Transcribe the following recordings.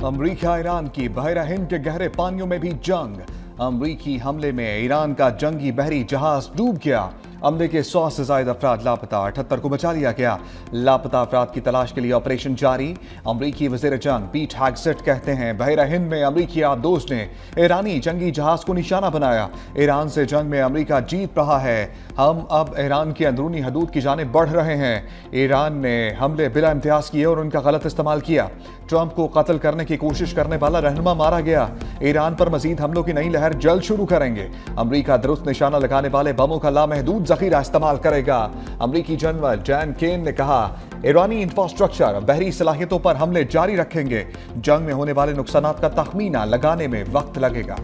अमरीका Iran की बहरा हिंद के गहरे पानियों में भी जंग। अमरीकी हमले में ईरान का जंगी बहरी जहाज डूब गया। हमले के 100 से ज्यादा अफराद लापता, 78 को बचा लिया गया। लापता अफराद की तलाश के लिए ऑपरेशन जारी। अमरीकी वजीर जंग पीट हेग्सेट कहते हैं बहरा हिंद में अमरीकी आबदोश ने ईरानी जंगी जहाज को निशाना बनाया। ईरान से जंग में अमरीका जीत रहा है। हम अब ईरान की अंदरूनी हदूद की जानिब बढ़ रहे हैं। ईरान ने हमले बिला इम्तियाज किए और उनका गलत इस्तेमाल किया। ट्रंप को कत्ल करने की कोशिश करने वाला रहनुमा मारा गया। ईरान पर मजीद हमलों की नई लहर जल्द शुरू करेंगे। अमरीका दुरुस्त निशाना लगाने वाले बमों का लामहदूद जखीरा इस्तेमाल करेगा। अमरीकी जनरल जैन केन ने कहा ईरानी इंफ्रास्ट्रक्चर बहरी सलाहियतों पर हमले जारी रखेंगे। जंग में होने वाले नुकसान का तखमीना लगाने में वक्त लगेगा।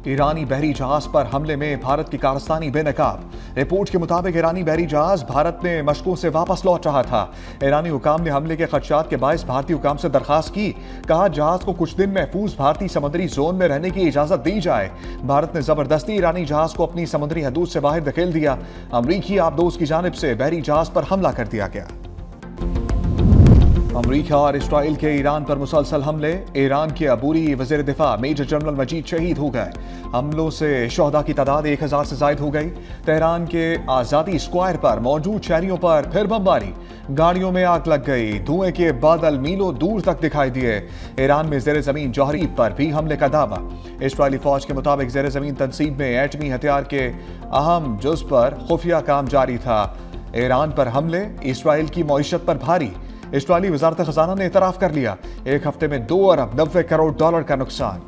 ईरानी बहरी जहाज पर हमले में भारत की कारस्तानी बेनकाब। रिपोर्ट के मुताबिक ईरानी बहरी जहाज भारत में मशकों से वापस लौट रहा था। ईरानी हुकाम ने हमले के खदशात के बायस भारतीय हुकाम से दरखास्त की। कहा जहाज को कुछ दिन महफूज भारतीय समुद्री जोन में रहने की इजाजत दी जाए। भारत ने जबरदस्ती ईरानी जहाज को अपनी समुद्री हदूद से बाहर धकेल दिया। अमरीकी आबदोश की जानिब से बहरी जहाज पर हमला कर दिया गया। अमरीका और इसराइल के ईरान पर मुसलसल हमले। ईरान के अबूरी वजीर दिफा मेजर जनरल मजीद शहीद हो गए। हमलों से शहदा की तादाद 1000 से जायद हो गई। तेहरान के आज़ादी स्क्वायर पर मौजूद शहरियों पर फिर बमबारी। गाड़ियों में आग लग गई। धुएं के बादल मीलों दूर तक दिखाई दिए। ईरान में जेर जमीन जौहरी पर भी हमले का दावा। इसराइली फौज के मुताबिक जेर जमीन तनसीब में एटमी हथियार के अहम जुज पर खुफिया काम जारी था। ईरान पर हमले, इसराइल की मईशत पर भारी। इसराइली वजारत खजाना ने इतराफ कर लिया 1 हफ्ते में 2 अरब 90 करोड़ डॉलर का नुकसान।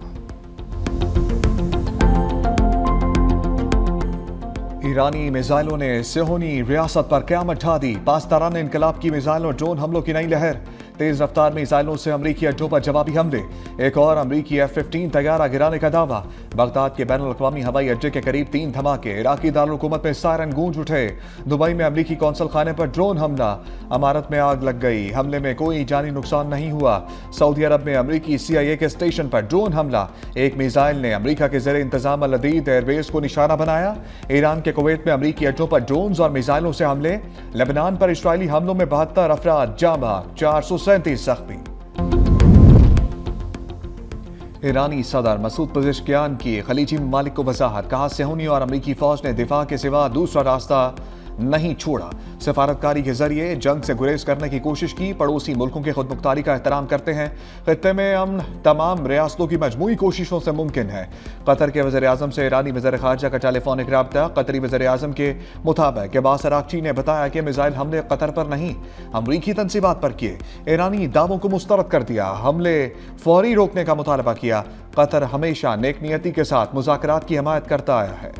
ईरानी मिसाइलों ने सिहोनी रियासत पर क़यामत ढा दी। पासदारान इनकलाब की मिसाइल और ड्रोन हमलों की नई लहर। तेज रफ्तार मिसाइलों से अमरीकी अड्डों पर जवाबी हमले। एक और अमरीकी F-15 तैयारा गिराने का दावा। बगदाद के बैनुल अक़वामी हवाई अड्डे के करीब 3 धमाके। इराकी दारुल हुकूमत में सायरन गूंज उठे। दुबई में अमरीकी कौंसल खाने पर ड्रोन हमला। इमारत में आग लग गई। हमले में कोई जानी नुकसान नहीं हुआ। सऊदी अरब में अमरीकी CIA के स्टेशन पर ड्रोन हमला। एक मिसाइल ने अमरीका के ज़ेरे इंतजाम अल अदीद एयरबेस को निशाना बनाया। ईरान के कुवैत में अमरीकी अड्डों पर ड्रोन और मिसाइलों से हमले। लेबनान पर इसराइली हमलों में 72 अफराद जाँ बहक, 437 जख्मी। ईरानी सदर मसूद पज़ेश्कियान की खलीजी ममालिक को वजाहत। कहा सिहोनी और अमरीकी फौज ने दिफा के सिवा दूसरा रास्ता नहीं छोड़ा। सफारतकारी के जरिए जंग से गुरेज करने की कोशिश की। पड़ोसी मुल्कों की खुद मुख्तारी का एहतराम करते हैं। खित्ते में अमन तमाम रियासतों की मजमूई कोशिशों से मुमकिन है। कतर के वज़ीर आज़म से ईरानी वज़ीर ख़ारजा का टेलीफोनिक राब्ता। कतरी वज़ीर आज़म के मुताबिक अब्बास अराग़ची ने बताया कि मिसाइल हमले कतर पर नहीं, अमरीकी तनसीबात पर किए। ईरानी दावों को मुस्तरद कर दिया। हमले फौरी रोकने का मुतालबा किया। कतर हमेशा नेकनियती के साथ मुज़ाकरात की हिमायत करता आया है।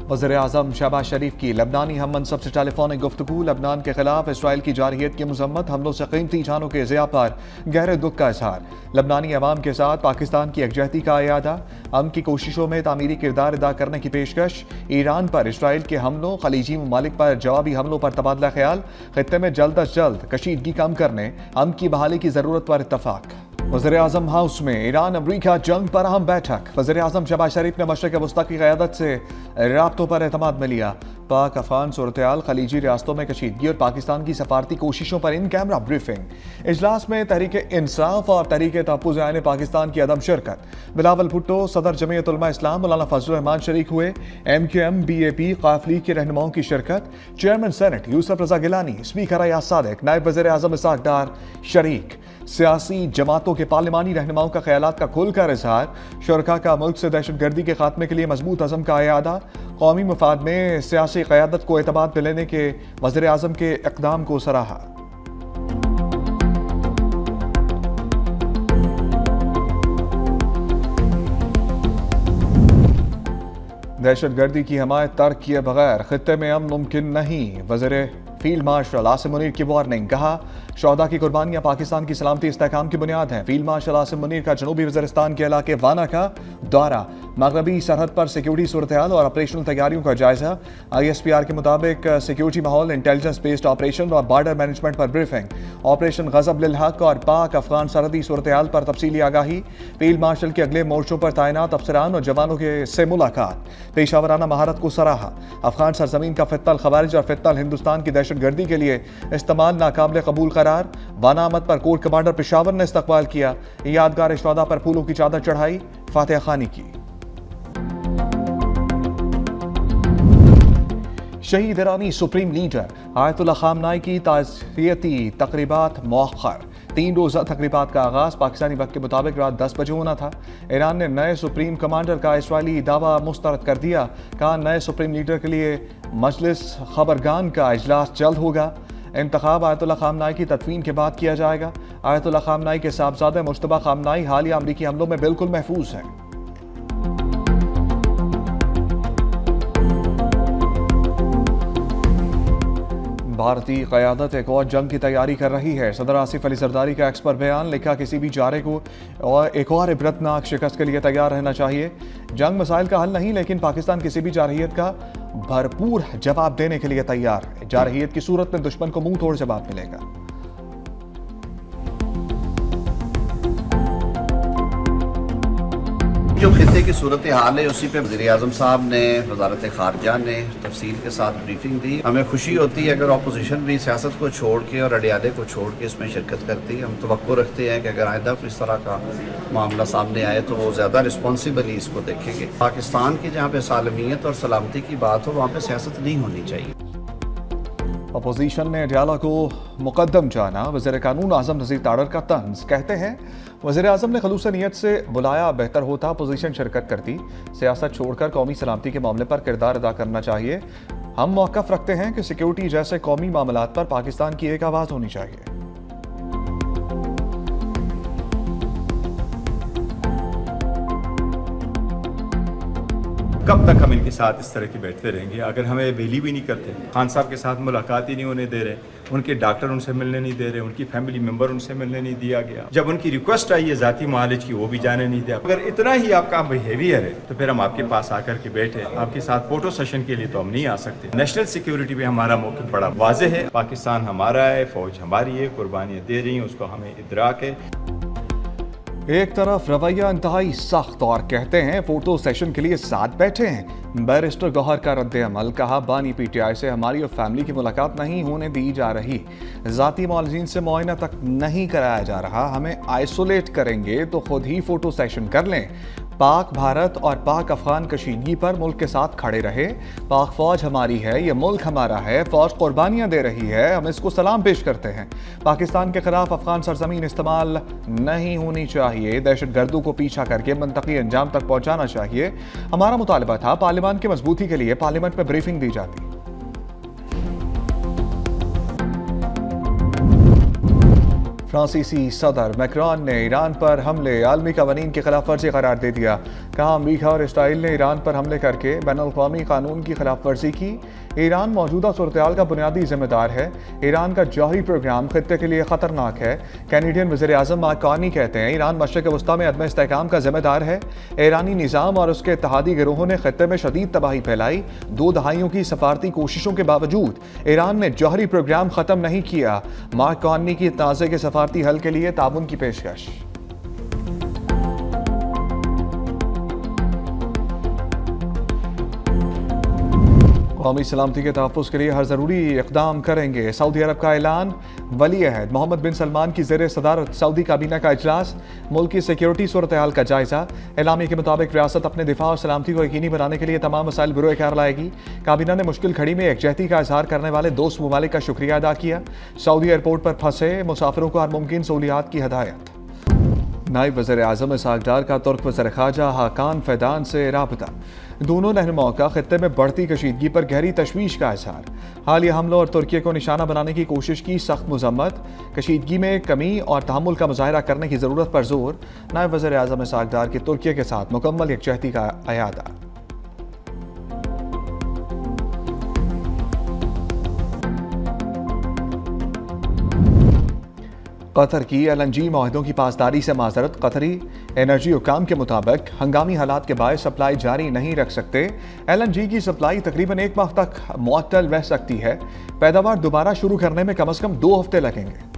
वज़ीर आज़म शहबाज शरीफ की लबनानी हम मनसब से टेलीफोनिक गुफ्तगू। लबनान के खिलाफ इसराइल की जारहियत की मजम्मत। हमलों से कीमती जानों के ज़िया पर गहरे दुख का इजहार। लबनानी अवाम के साथ पाकिस्तान की यकजहती का अयादा। अमन की कोशिशों में तामीरी किरदार अदा करने की पेशकश। ईरान पर इसराइल के हमलों, खलीजी ममालिक पर जवाबी हमलों पर तबादला ख्याल। खित्ते में जल्द अज जल्द कशीदगी कम करने, अमन की बहाली की ज़रूरत पर इत्तफाक। वज़ीर आज़म हाउस में ईरान अमरीका जंग पर अहम बैठक। वज़ीर आज़म शहबाज शरीफ ने मशरिक़ वस्ता की क़यादत से राब्तों पर एतमाद में लिया। पाक अफ़गान सूरत-ए-हाल, खलीजी रियासतों में कशीदगी और पाकिस्तान की सफारती कोशिशों पर इन कैमरा ब्रीफिंग। इजलास में तहरीक इंसाफ और तहरीक तहफ़्फ़ुज़ आईन पाकिस्तान की अदम शिरकत। बिलावल भुट्टो, सदर जमीयत उलमा इस्लाम मौलाना फजलुर रहमान शरीक हुए। MQM BAP क़ायफ़ लीग के रहनुमाओं की शिरकत। चेयरमैन सेनेट यूसुफ रज़ा गिलानी, स्पीकर अयाज सादिक, नायब वज़ीर आज़म इसहाक़ डार शरीक। सियासी जमातों के पार्लिमानी रहनुमाओं का ख्यालात का खुलकर इजहार। शुरका का मुल्क से दहशतगर्दी के खात्मे के लिए मजबूत अज़म का अयादा। कौमी मफाद में सियासी क़यादत को एतमाद में लेने के वज़ीर आज़म के इक़दाम को सराहा। दहशतगर्दी की हमायत तर्क किए बगैर खित्ते में अमन मुमकिन नहीं। वज़ीर फील्ड मार्शल आसिम मुनीर की वार्निंग। कहा शहदा की कुर्बानियां पाकिस्तान की सलामती इस्तेहकाम की बुनियाद हैं। फील्ड मार्शल आसिम मुनीर का जनूबी वज़ीरिस्तान के इलाके वाना का दौरा। मगरबी सरहद पर सिक्योरिटी सूरत-ए-हाल और ऑपरेशनल तैयारियों का जायजा। ISPR के मुताबिक सिक्योरिटी माहौल, इंटेलिजेंस बेस्ड ऑपरेशन और बॉर्डर मैनेजमेंट पर ब्रीफिंग। ऑपरेशन गज़ब लिल हक और पाक अफगान सरहदी सूरत-ए-हाल पर तफसीली आगाही। फील्ड मार्शल के अगले मोर्चों पर तैनात अफसरान और जवानों के से मुलाकात। पेशावराना महारत को सराहा। अफगान सरजमीन का फित्तल खवारिज और फित्तल हिंदुस्तान की दहशत दहशतगर्दी के लिए इस्तेमाल नाकाबिल कबूल करार। वाना अहमद पर कोर्ट कमांडर पेशावर ने इस्तकबाल किया। यादगार शहदा पर फूलों की चादर चढ़ाई, फातिहा खानी की। शहीद ईरानी सुप्रीम लीडर आयतुल्लाह खामनाई की ताज़ियती तकरीबात मौखर। 3 रोज़ा तकरीबात का आगाज़ पाकिस्तानी वक्त के मुताबिक रात 10 बजे होना था। ईरान ने नए सुप्रीम कमांडर का इसराइली दावा मुस्तरद कर दिया। कहा नए सुप्रीम लीडर के लिए मजलिस खबरगान का इजलास जल्द होगा। इंतखाब आयतुल्लाह खामनाई की तदफीन के बाद किया जाएगा। आयतुल्लाह खामनाई के साहबजादे मुश्तबा खामनाई हालिया अमरीकी हमलों में बिल्कुल महफूज हैं। भारतीय क़यादत एक और जंग की तैयारी कर रही है। सदर आसिफ अली जरदारी का एक्सपर्ट बयान। लिखा किसी भी जारे को और एक और इबरतनाक शिकस्त के लिए तैयार रहना चाहिए। जंग मसाइल का हल नहीं, लेकिन पाकिस्तान किसी भी जारहियत का भरपूर जवाब देने के लिए तैयार है। जारहियत की सूरत में दुश्मन को मुंह तोड़ जवाब मिलेगा। जो खिते की सूरत हाल है उसी पे वज़ीर आज़म साहब ने, वज़ारत ख़ारजा ने तफसील के साथ ब्रीफिंग दी। हमें खुशी होती है अगर अपोजिशन भी सियासत को छोड़ के और अडियाले को छोड़ के इसमें शिरकत करती है। हम तवक्को रखते हैं कि अगर आइंदा इस तरह का मामला सामने आए तो वो ज़्यादा रिस्पॉन्सिबली इसको देखेंगे। पाकिस्तान की जहाँ पे सालमियत और सलामती की बात हो वहाँ पर सियासत नहीं होनी चाहिए। अपोजिशन ने अडियाला को मुकद्दम जाना। वज़ीर कानून आज़म नज़ीर ताड़र का तंज। कहते हैं वज़ीर आज़म ने खलूस नीयत से बुलाया, बेहतर होता अपोजिशन शिरकत करती। सियासत छोड़कर कौमी सलामती के मामले पर किरदार अदा करना चाहिए। हम मौक़िफ़ रखते हैं कि सिक्योरिटी जैसे कौमी मामलात पर पाकिस्तान की एक आवाज़ होनी चाहिए। कब तक हम इनके साथ इस तरह की बैठते रहेंगे? अगर हमें बिलीव भी नहीं करते, खान साहब के साथ मुलाकात ही नहीं होने दे रहे, उनके डॉक्टर उनसे मिलने नहीं दे रहे, उनकी फैमिली मेंबर उनसे मिलने नहीं दिया गया, जब उनकी रिक्वेस्ट आई है ज़ाती मालिज की वो भी जाने नहीं दिया। अगर इतना ही आपका बिहेवियर है तो फिर हम आपके पास आकर के बैठे आपके साथ फोटो सेशन के लिए तो हम नहीं आ सकते। नेशनल सिक्योरिटी पे हमारा मौक़िफ़ बड़ा वाज़ेह है। पाकिस्तान हमारा है, फौज हमारी है, कुर्बानियाँ दे रही हैं, उसको हमें इदराक है। एक तरफ रवैया इंतहाई सख्त और कहते हैं फोटो सेशन के लिए साथ बैठे हैं। बैरिस्टर गौहर का रद्द अमल। कहा बानी पीटीआई से हमारी और फैमिली की मुलाकात नहीं होने दी जा रही। ज़ाती मौलजीन से मुआयना तक नहीं कराया जा रहा। हमें आइसोलेट करेंगे तो खुद ही फोटो सेशन कर लें। पाक भारत और पाक अफगान कशीदगी पर मुल्क के साथ खड़े रहे। पाक फौज हमारी है, ये मुल्क हमारा है, फौज कुर्बानियाँ दे रही है, हम इसको सलाम पेश करते हैं। पाकिस्तान के खिलाफ अफगान सरजमीन इस्तेमाल नहीं होनी चाहिए। दहशतगर्दों को पीछा करके मनतकी अंजाम तक पहुँचाना चाहिए। हमारा मुतालबा था पार्लियामान की मजबूती के लिए पार्लियामेंट में ब्रीफिंग दी जाती। फ्रांसीसी सदर मैक्रोन ने ईरान पर हमले आलमी कवानीन की खिलाफ वर्जी करार दे दिया। कहा अमरीका और इसराइल ने ईरान पर हमले करके बैनुल-अक़वामी कानून की खिलाफ वर्जी की। ईरान मौजूदा सूरत-ए-हाल का बुनियादी जिम्मेदार है। ईरान का जौहरी प्रोग्राम खित्ते के लिए खतरनाक है। कैनेडियन वज़ीर आज़म मार्क कार्नी कहते हैं ईरान मशरिक़ वस्ता में अदम इस्तेहकाम का जिम्मेदार है। ईरानी निज़ाम और उसके इत्तेहादी गिरोहों ने खित्ते में शदीद तबाही फैलाई। 2 दहाइयों की सफारती कोशिशों के बावजूद ईरान ने जौहरी प्रोग्राम ख़त्म नहीं किया। मार्क कार्नी की तनाज़े के सफारती हल के लिए ताउन की पेशकश। कौमी सलामती के तहफ़्फ़ुज़ के लिए हर ज़रूरी इक़दाम करेंगे। सऊदी अरब का ऐलान। वली अहद मोहम्मद बिन सलमान की ज़ेर सदारत सऊदी काबीना का इजलास। मुल्क की सिक्योरिटी सूरत हाल का जायज़ा। एलामी के मुताबिक रियासत अपने दिफा और सलामती को यकीनी बनाने के लिए तमाम वसाइल बरोए कार लाएगी। काबीना ने मुश्किल घड़ी में एकजहती का इजहार करने वाले दोस्त ममालिक का शुक्रिया अदा किया। सऊदी एयरपोर्ट पर फंसे मुसाफिरों को हर मुमकिन सहूलियात की हदायत। नायब वज़ीर आज़म इसहाक़ डार का तुर्क वज़ीर ख़ारजा हाकान फ़ैदान से राबता। दोनों रहनुमाओं का खित्ते में बढ़ती कशीदगी पर गहरी तशवीश का इजहार। हालिया हमलों और तुर्की को निशाना बनाने की कोशिश की सख्त मज़म्मत। कशीदगी में कमी और तहम्मुल का मुज़ाहरा करने की ज़रूरत पर जोर। नायब वज़ीर आज़म इसहाक़ डार की तुर्की के साथ मुकम्मल यकजहती का अयादा। कतर की LNG माहिदों की पासदारी से माजरत। कतरी एनर्जी हुकाम के मुताबिक हंगामी हालात के बायस सप्लाई जारी नहीं रख सकते। LNG की सप्लाई तकरीबन 1 माह तक मुअत्तल रह सकती है। पैदावार दोबारा शुरू करने में कम से कम 2 हफ्ते लगेंगे।